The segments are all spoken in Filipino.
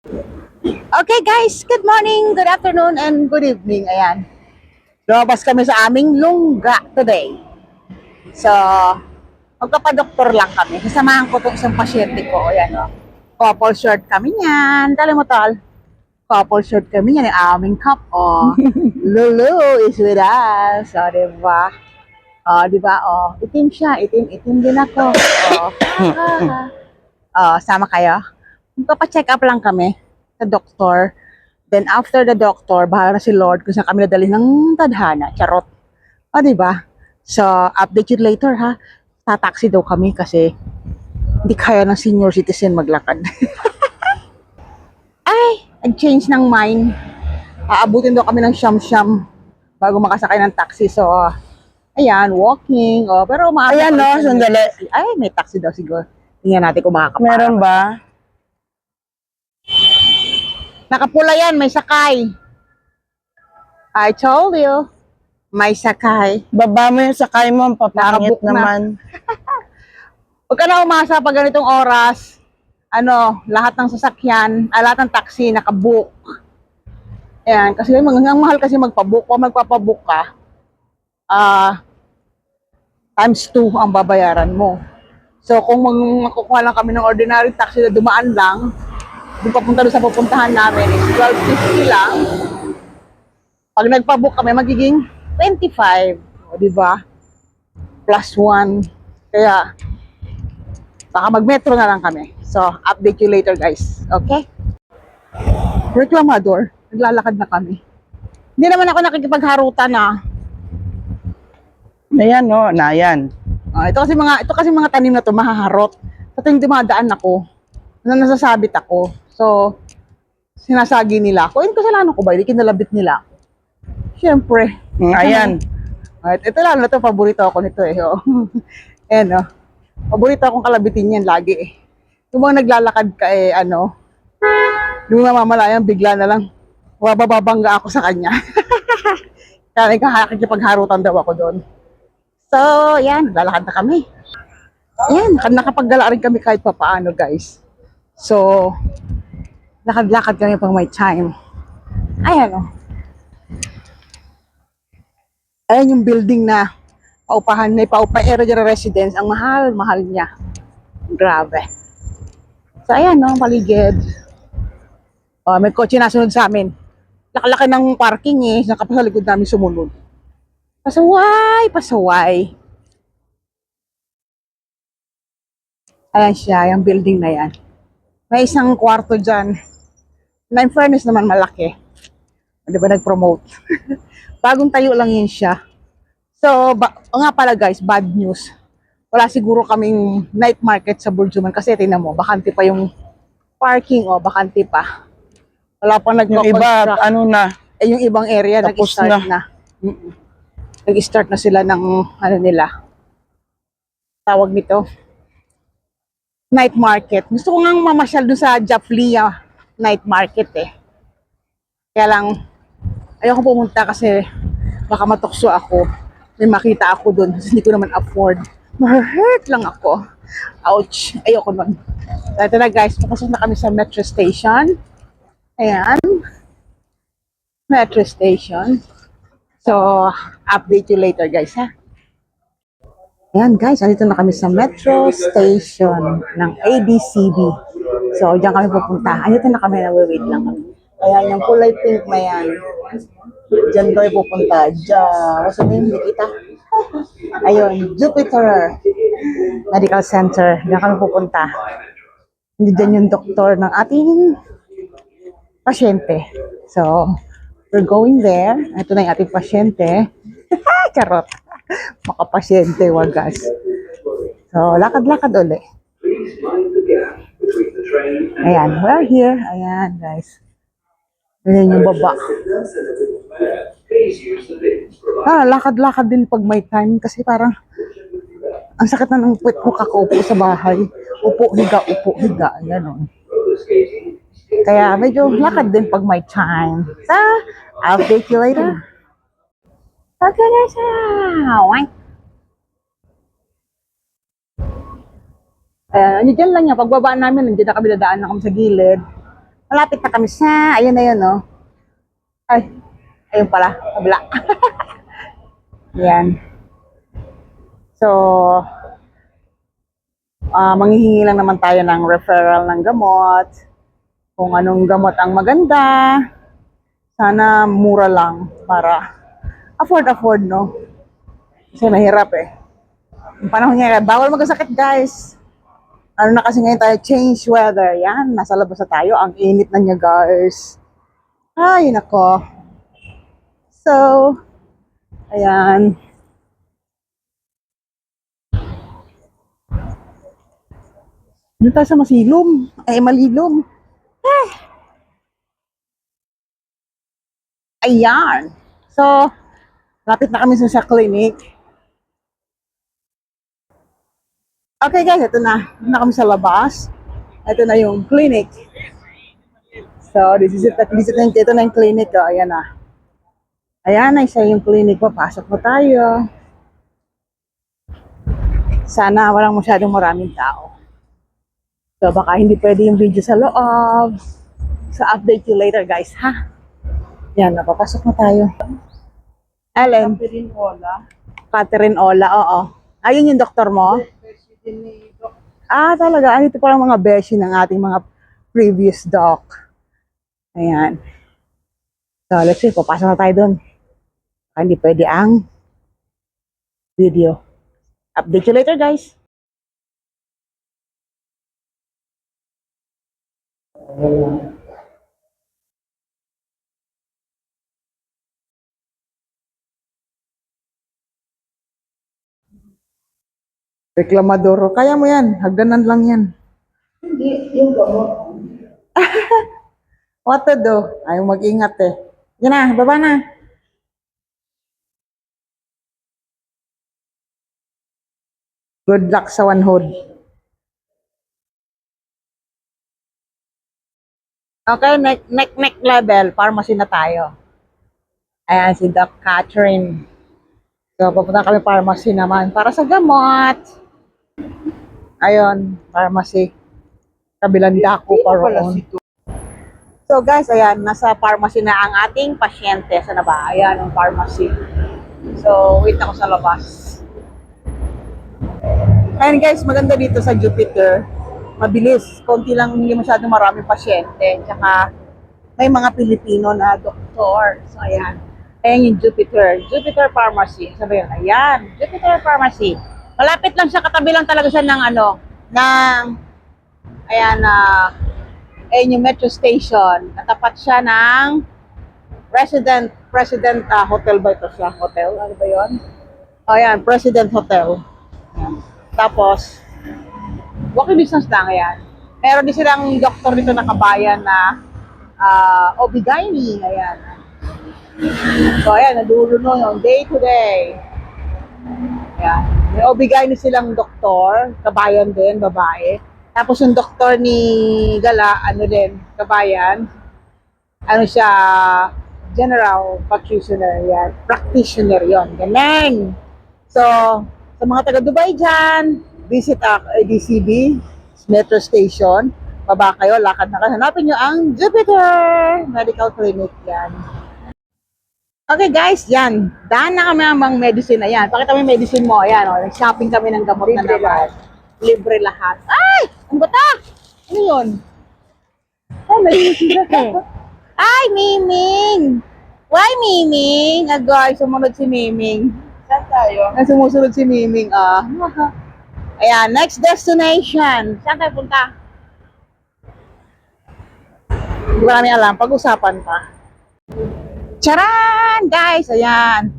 Okay guys, good morning, good afternoon, and good evening. Ayan. Lumabas kami sa aming lungga today. So, magpapadoktor lang kami. Kasamahan ko itong isang pasyente ko. Ayan o. Couple short kami niyan. Tala mo tol. Couple short kami niyan. Yung aming cup o. Lulu is with us. O, diba? O, diba? O, itim siya. Itim din ako. O. Sama kayo? Magpapacheck up lang kami sa doktor. Then after the doctor, bahala na si Lord kung saan kami nadali ng tadhana. Charot. O, diba? So, update you later ha. Tataxi daw kami kasi hindi kaya ng senior citizen maglakad. Ay, nag-change ng mind. Aabutin daw kami ng siyam-siyam bago makasakay ng taxi. So, ayan, walking. Oh, pero umaabot Ayan no, kami sa sandali. taxi. Ay, may taxi daw siguro. Tingnan natin kung makakapara. Meron ba? Nakapula yan, may sakay. I told you, may sakay. Baba mo yung sakay mo, papangit Nakabook na. naman. Huwag ka na umasa pag ganitong oras. Lahat ng sasakyan, lahat ng taxi, nakabook. Ayan, kasi ang mahal kasi magpabook. Kung magpapabook ka, times 2 ang babayaran mo. So, kung makukuha lang kami ng ordinary taxi na dumaan lang, doon papunta doon sa pupuntahan namin is 12.50 lang. Pag nagpabook kami, magiging 25. O, diba? Plus 1. Kaya, baka mag-metro na lang kami. So, update you later, guys. Okay? Reklamador. Naglalakad na kami. Hindi naman ako nakikipagharutan, Ayan no, nayan. ito kasi mga tanim na to mahaharot. Sa tuwing dumadaan ako, nasasabit ako. So, sinasagi nila ako. Kasalanan ko ba? Hindi kinalabit nila. Siyempre. Ayan. Ito lang na to, paborito ako nito eh. Oh. Ayan oh. Paborito akong kalabitin yan lagi eh. Yung mga naglalakad ka eh, yung namamalayan, bigla na lang, bababangga ako sa kanya. Kaya nakakikipagharutan daw ako doon. So, yan, naglalakad na kami. Yan, nakapaggala rin kami kahit papaano, guys. So, lakad-lakad kami pang may time. Ayan, oh. Ayan yung building na paupahan, may paupa area residence. Ang mahal niya. Grabe. So, ayan, no, paligid. Oh, may kotse na sunod sa amin. Lakalaki ng parking eh, nakapasalikod namin sumunod. Pasaway. Ayan siya, yung building na yan. May isang kwarto dyan. Na in fairness naman malaki. Di ba nag-promote? Bagong tayo lang yun siya. So, nga pala guys, bad news. Wala siguro kaming night market sa Burjuman kasi tingnan mo, bakante pa yung parking bakante pa. Wala pang Yung iba, nagko-construct. ano na, Yung ibang area tapos nag-start na. Nag-start na sila ng nila. Tawag nito. Night market. Gusto ko nga mamasyal dun sa Jaflia night market eh. Kaya lang, ayoko pumunta kasi baka matukso ako. May makita ako dun kasi hindi ko naman afford. Ma-hurt lang ako. Ouch. Ayoko nun. Ito na guys, papasok na kami sa metro station. Ayan. Metro station. So, update you later guys ha. Ayan guys, andito na kami sa metro station ng ABCB. So, diyan kami pupunta. Andito na kami, wait lang kami. Ayan, yung kulay pink na yan. Diyan kami pupunta. Diyan. What's the name? Nikita? Ayun, Jupiter Medical Center. Diyan kami pupunta. Hindi dyan yung doktor ng ating pasyente. So, we're going there. Ito na yung ating pasyente. Charot. Makapasyente, wagas. So, lakad-lakad uli. Ayan, we're here. Ayan, guys. Ayan yung baba. Lakad-lakad din pag may time kasi parang ang sakit na ng puwet ko kakaupo sa bahay. Upo, higa. Ayan o. Kaya medyo lakad din pag may time. So, I'll update you later. Okay, guys. Nandiyan lang yan. Pagbabaan namin, nandiyan na kami, dadaan na kami sa gilid. Malapit na kami sa, ayun na yun, no? Ay, ayun pala, kabila. Yan. So, manghihingi lang naman tayo ng referral ng gamot. Kung anong gamot ang maganda. Sana mura lang para afford, no? Kasi mahirap eh. Yung panahon niya, bawal magkasakit, guys. Ano na kasi ngayon tayo, change weather. Yan, nasa labas na tayo. Ang init na niya, guys. Ay, nako. So, ayan. Doon tayo sa masilom. Ay, malilom. Ayan. So, lapit na kami sa clinic. Okay guys, ito na. Ito na kami sa labas. Ito na yung clinic. So, ito na yung clinic. Oh, ayan na. Ayan na, isa yung clinic. Papasok mo tayo. Sana walang masyadong maraming tao. So, baka hindi pwede yung video sa loob. So, update you later guys, ha? Yan, napapasok na tayo. Allen? Catherine Ola, oo. Ayun yung doktor mo? Ah, talaga. Ito parang mga beshi ng ating mga previous doc. Ayan. So, let's see. Papasok na tayo dun. Hindi pwede ang video. Update you later, guys. Reklamador. Kaya mo yan. Hagdanan lang yan. Hindi, yung gamot. What to do? Ayaw mag-ingat eh. Yan na, baba na. Good luck sa one hood. Okay, next level. Pharmacy na tayo. Ayan, si Doc Catherine. So, papunta kami pharmacy naman para sa gamot. Ayun, pharmacy. Kabilang dako pa roon. So guys, ayan, nasa pharmacy na ang ating pasyente. Saan na ba? Ayan, ang pharmacy. So, wait ako sa labas. Ayan guys, maganda dito sa Jupiter. Mabilis. Konti lang, hindi masyadong maraming pasyente. Tsaka, may mga Pilipino na doktor. So, ayan. Ayan yung Jupiter. Jupiter Pharmacy. Sabi yun, ayan. Jupiter Pharmacy. Malapit lang siya, katabi lang talaga siya ng ayan, ayun yung metro station. Katapat siya ng President Hotel ba ito siya? Hotel? Ano ba yun? O yan, President Hotel. Ayan. Tapos, walking distance lang yan. Meron din silang doktor dito na kabayan na OB-GYN. Ayan. So ayan, nadulo nun, day to day. Ayan. May OB-GYN silang doktor, kabayan din, babae. Tapos yung doktor ni Gala, ano din, kabayan, ano siya, general practitioner yan. Practitioner yon, ganun. So, sa mga taga-Dubai dyan, visit DCB, Metro Station, baba kayo, lakad na kayo. Hanapin nyo ang Jupiter Medical Clinic yan. Okay guys, yan. Daan na kami ang medicine na yan. Pakita mo yung medicine mo. Ayan, shopping kami ng gamot na naman. Libre lahat. Ay! Ano ba ito? Ano yun? Ay, Miming! Why, Miming? Agay, sumunod si Miming. Saan tayo? Sumusunod si Miming, ah. Ayan, next destination. Saan tayo punta? Hindi ko namin alam. Pag-usapan pa. Charan! Guys, ayan.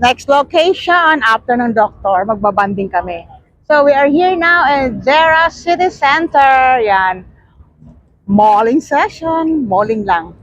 Next location, after ng doctor, magbabanding kami. So, we are here now in Zara City Center. Yan. Malling session. Malling lang.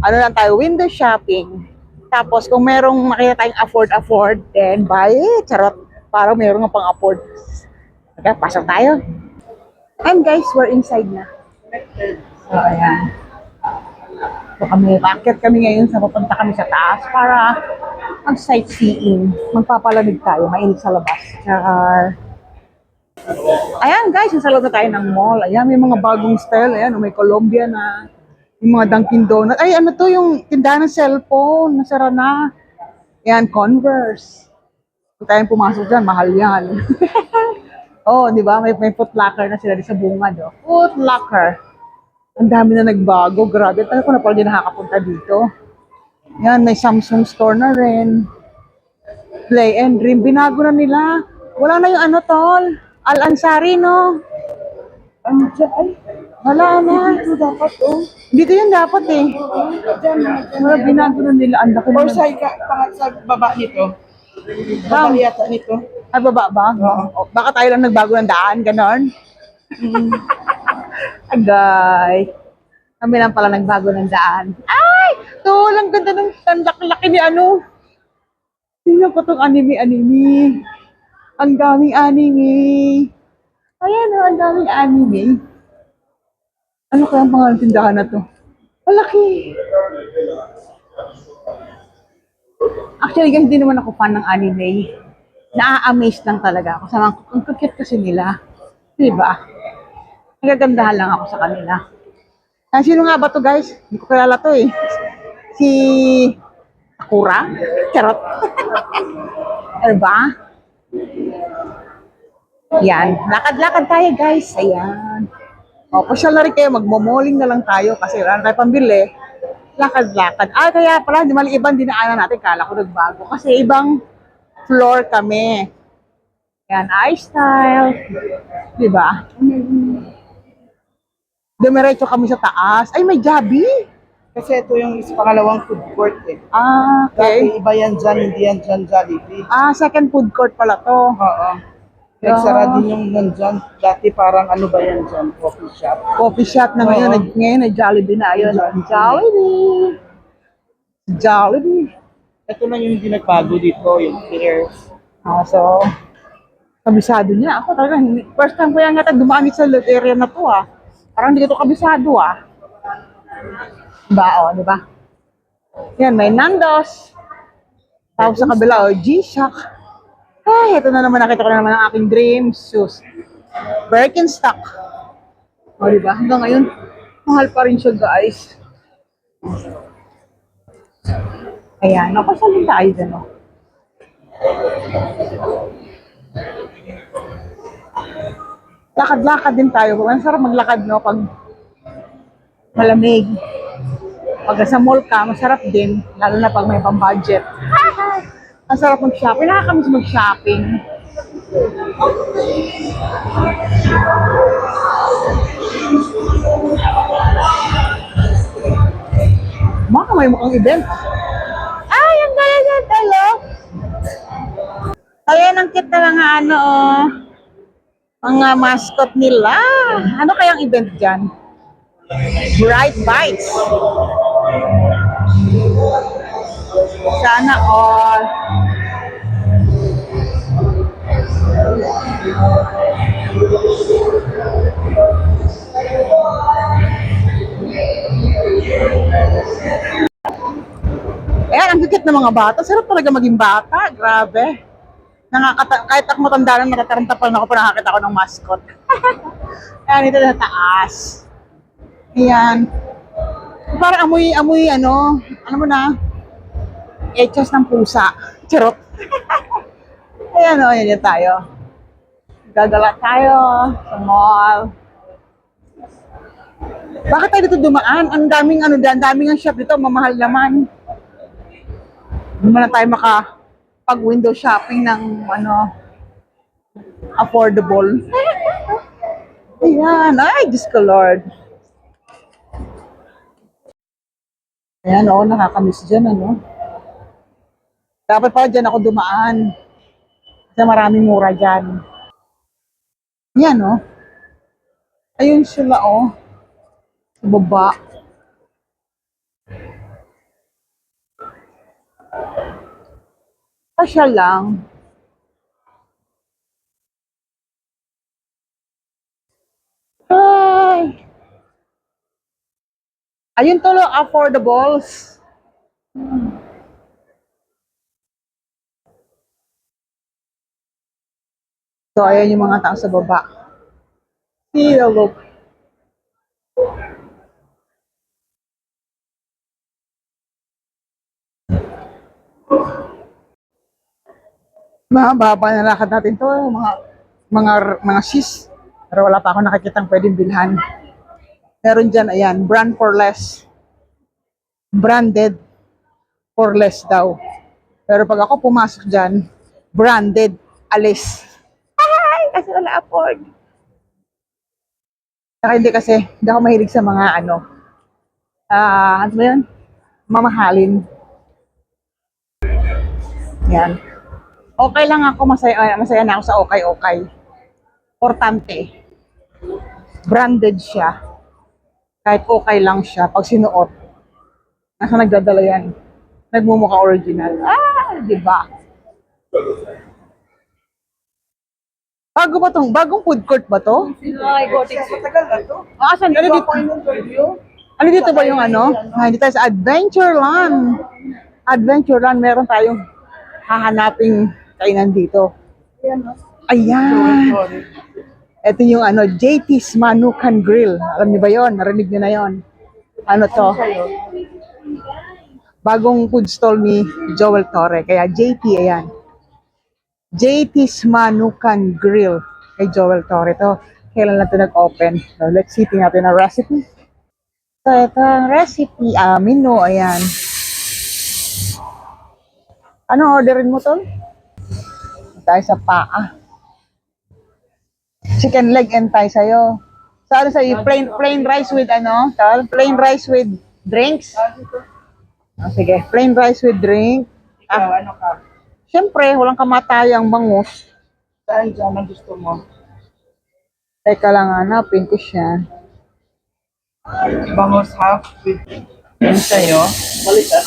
Ano lang tayo, window shopping. Tapos, kung merong makita tayong afford, then buy it. Charot. Parang merong nga pang-afford. Okay, pasok tayo. And guys, we're inside na. So, ayan. So, bakit kami ngayon sa papunta kami sa taas para mag-sightseeing. Magpapalamig tayo, mainit sa labas. Char. Ayan guys, nasa loob na tayo ng mall. Ayan, may mga bagong style. Ayan, may Colombia na. Yung mga Dunkin' Donut. Ay, ano to, yung tindahan ng cellphone. Nasara na. Yan, Converse. Kung tayong pumasok dyan, mahal yan. Oh, di ba? May Foot Locker na sila di sa bungad. Oh. Foot Locker. Ang dami na nagbago. Grabe. Tayo ko na pala din nakakapunta dito. Yan, may Samsung store na rin. Play and Dream. Binago na nila. Wala na yung ano, tol. Al-Ansari, no? Ano dyan? Ay, Wala na. ito dapat oh. Dito yun dapat eh. Dyan, Wala, binago na nila. Ang laki Or naman. sa baba nito. Baba Bang, yata nito. ay baba ba? Oo. O, baka tayo lang nagbago ng daan, ganon. Mm. Agay. Kami lang pala nagbago ng daan. Ay! Tol, ang ganda ng ang laki-laki ni ano. Tingnan ko tong anime. Ang daming anime. Ayan o, ang daming anime. Ano kaya ang pangalan ng tindahan na to? Malaki. Actually, guys, hindi naman ako fan ng anime. Na-amaze lang talaga ako. Sa mga, ang cute kasi nila. Di ba? Nagagandahan lang ako sa kanila. Ah, sino nga ba to guys? Hindi ko kilala to eh. Si Sakura? Charot. Ano ba? Yan. Lakad-lakad tayo guys. Ayan. O, pasyal na rin kayo. Magmomoling na lang tayo kasi wala na tayo pambili. Lakad-lakad. Ah, kaya pala, di mali ibang dinaanan natin. Kala ko nagbago. Kasi ibang floor kami. Yan, iStyle. Di ba? Dumiretso kami sa taas. Ay, may Jabi. Kasi ito yung pangalawang food court eh. Ah, Dati okay. iba yan dyan, hindi yan dyan Jollibee. Ah, second food court pala to. Oo. Nagsara din yung nandyan. Dati parang ano ba yan dyan? Coffee shop. Coffee shop na ngayon. Oo. Ngayon, nag-Jollibee na. Ayun. Jollibee. Jollibee. Ito na yung hindi nagbago dito, yung Pears. Ah, so, kabisado niya. Ako talaga, first time ko yan nga dumaan sa area na to ah. Parang hindi ko to kabisado ah. Diba, oh, di ba? Yan, may Nandos. Tapos sa kabila, oh, G-Shock. Ay, ito na naman, nakita ko na naman ang aking dream shoes. Birkenstock. O, di ba? Hanggang ngayon, mahal pa rin siya, guys. Ayan, napasal din tayo dyan, oh. Lakad-lakad din tayo. Ang sarap maglakad, no, pag malamig. Pag sa mall ka, masarap din. Lalo na pag may pang-budget. Ang sarap mag-shopping. Nakakamiss mag-shopping. Baka may mukhang event. Ay, ang gaya niya talo. Ayan, ang cute na mga ano, oh. Mga mascot nila. Ano kayang event dyan? Bright Bites. Sana all. Ayan, ang cute ng mga bata. Sarap talaga maging bata. Grabe. Kahit ako matanda na, natataranta pa ako pa nakakita ko ng mascot. Ayan, ito sa taas. Ayan. Parang amoy, ano mo na, echos ng pusa. Charot. Ayan o, yan tayo. Gagala tayo sa mall. Bakit tayo dito dumaan? Ang daming daming ang shop dito, mamahal naman. Hindi na tayo pag window shopping ng affordable. Ayan, ay, Diyos ko Lord. Ayan o, nakakamiss dyan, ano. Dapat pala dyan ako dumaan. Kasi maraming mura dyan. Yan o. Ayun sila o. Sa baba. Pasya lang. Ay! Ayun tulo, affordables. So, ayan yung mga tao sa baba. See the look. Mahaba na lakad natin to, mga sis. Pero wala pa ako nakikitang pwedeng bilhan. Meron dyan, ayan, brand for less. Branded for less daw. Pero pag ako pumasok dyan, branded, alis. Ay, kasi wala afford. Saka hindi ako mahilig sa mga ano ba yun? Mamahalin. Yan. Okay lang ako, masaya na ako sa okay. Importante, branded siya. Kahit okay lang siya, pag sinuot, nasa nagdadala yan. Nagmumukha original. Di ba? Bagong food court ba to? Matagal na to. Saan? Ano dito? Ano dito ba yung ano? Dito tayo sa Adventureland. Adventureland, meron tayong hahanaping kainan dito. Ayan. Ito yung JT's Manukan Grill. Alam niyo ba yon? Narinig niyo na yon? Ano to? Bagong food stall ni Joel Torre. Kaya JT, ayan. JT's Manukan Grill kay Joel Torre. Ito, kailan lang ito nag-open. So, let's see, tingnan natin ang recipe. So, ito ang recipe. Menu, ayan. Ano orderin mo, Tol? Tayo sa paa. Chicken leg and tayo sa'yo. So, ano sa'yo? Plain rice with Tol? Plain rice with drinks? Sige, plain rice with drink. Ikaw, ano ka? Siyempre, walang kamatayang bangus. Saan dyan ang gusto mo? Teka lang, hanapin ko siya. Bangus half with yun sa'yo. Balitan.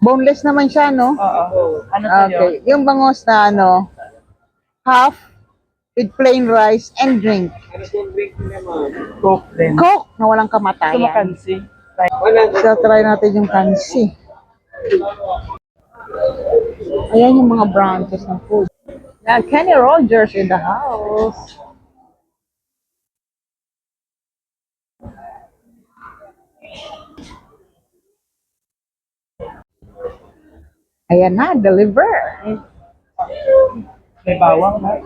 Boneless naman siya, no? Oo. Ano sa'yo? Okay. Yung bangus na half with plain rice and drink. Coke din. Coke na walang Gusto mo kamatayan. kansi? So, try natin yung kansi. Ayan yung mga branches ng food. Now, Kenny Rogers in the house. Ayan na, deliver. May bawang na.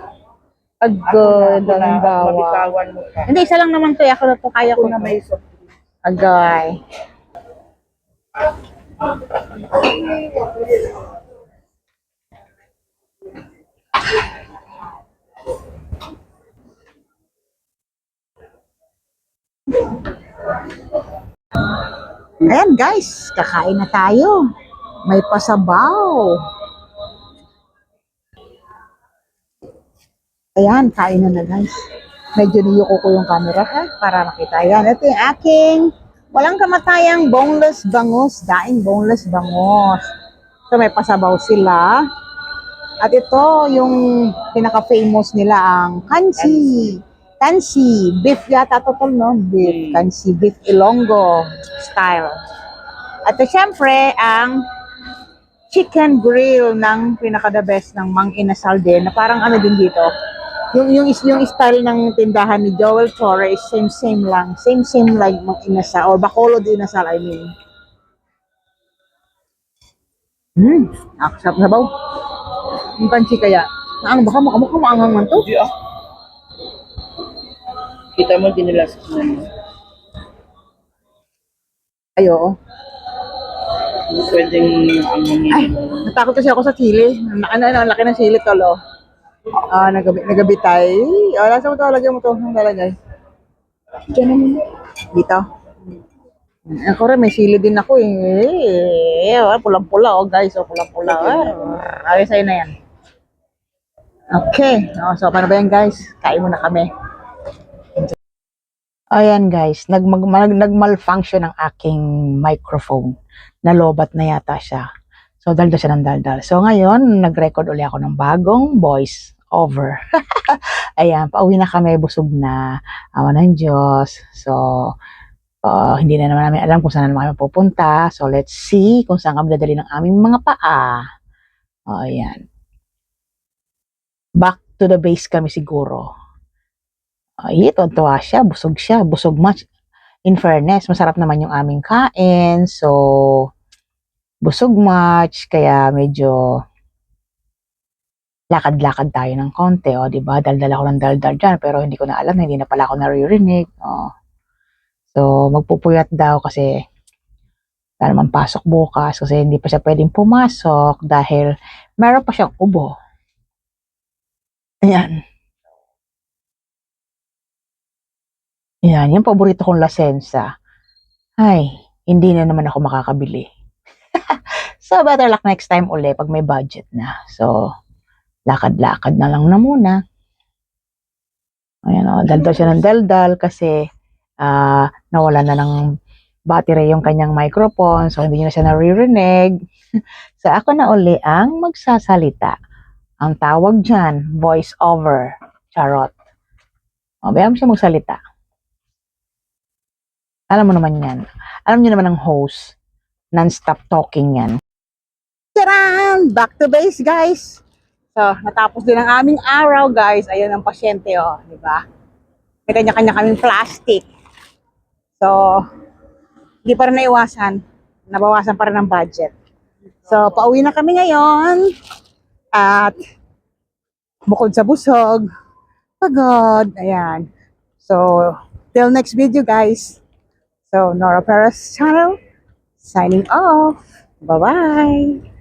Agad, ang bawa. Mabitawan mo ka. Hindi, isa lang naman to. Ako na to, kaya ko Ako na to. may soft drink. Agay. Ayan guys, kakain na tayo. May pasabaw. Ayan, kain na guys. Medyo niyuko ko yung camera para makita. Ayan, ito yung aking walang kamatayang boneless bangus. Daing boneless bangus. So may pasabaw sila. At ito yung pinaka-famous nila ang kansi. Kansi. Beef yata totoo, no? Beef. Kansi. Beef Ilonggo style. At syempre, ang chicken grill ng pinaka-the best ng Mang Inasal din. Na parang ano din dito. Yung style ng tindahan ni Joel Torre is same lang. Same like Mang Inasal. Or Bacolod Inasal, I mean. Sarap na ba? Yung kansi kaya. Baka mukhang maangang man to. Hindi ah. Kita mo dinilas ko na. Ay, oo. Pwedeng Ay, natakot kasi ako sa sili. Ang laki ng sili, tolo. Nagabitay. Lasa mo to, lagyan mo to. Ang lalagay. Diyan naman. Dito. Ako rin, may sili din ako eh. Pulang-pula, guys. Pulang-pula. Ayos sa'yo na yan. Okay. So, paano ba yan, guys? Kain muna kami. Ayan, guys. Nag-malfunction ang aking microphone. Nalobat na yata siya. So, daldal siya ng daldal. So, ngayon, nag-record uli ako ng bagong voice over. Ayan, pauwi na kami. Busog na. Awa ng Diyos. So, hindi na naman namin alam kung saan naman kami pupunta. So, let's see kung saan kami dadali ng aming mga paa. Ayan. Back to the base kami siguro. Tuwa siya. Busog much. In fairness, masarap naman yung aming kain. So, busog much. Kaya medyo lakad-lakad tayo ng konti, o, di ba? Daldal ako ng daldal dyan, pero hindi ko na alam, hindi na pala ako naririnig. Oh. So, magpupuyat daw kasi wala naman pasok bukas kasi hindi pa siya pwedeng pumasok dahil meron pa siyang ubo. Ayan. Yan, yung paborito kong lasensa. Ay, hindi na naman ako makakabili. So, better luck next time uli pag may budget na. So, lakad-lakad na lang na muna. Ayan o, daldal siya ng daldal kasi nawala na ng battery yung kanyang microphone. So, hindi niya na siya naririnig. So, ako na uli ang magsasalita. Ang tawag dyan, voice over. Charot. O, bayaan mo siya magsalita. Alam mo naman yan. Alam niyo naman ang host. Non-stop talking yan. Taran! Back to base, guys. So, natapos din ang aming araw, guys. Ayun ang pasyente, oh. Di ba? May kanya-kanya kaming plastic. So, hindi pa rin naiwasan. Nabawasan pa rin ang budget. So, pauwi na kami ngayon. At, bukod sa busog, pagod. Ayan. So, till next video, guys. So, Nora Perez channel, signing off. Bye-bye.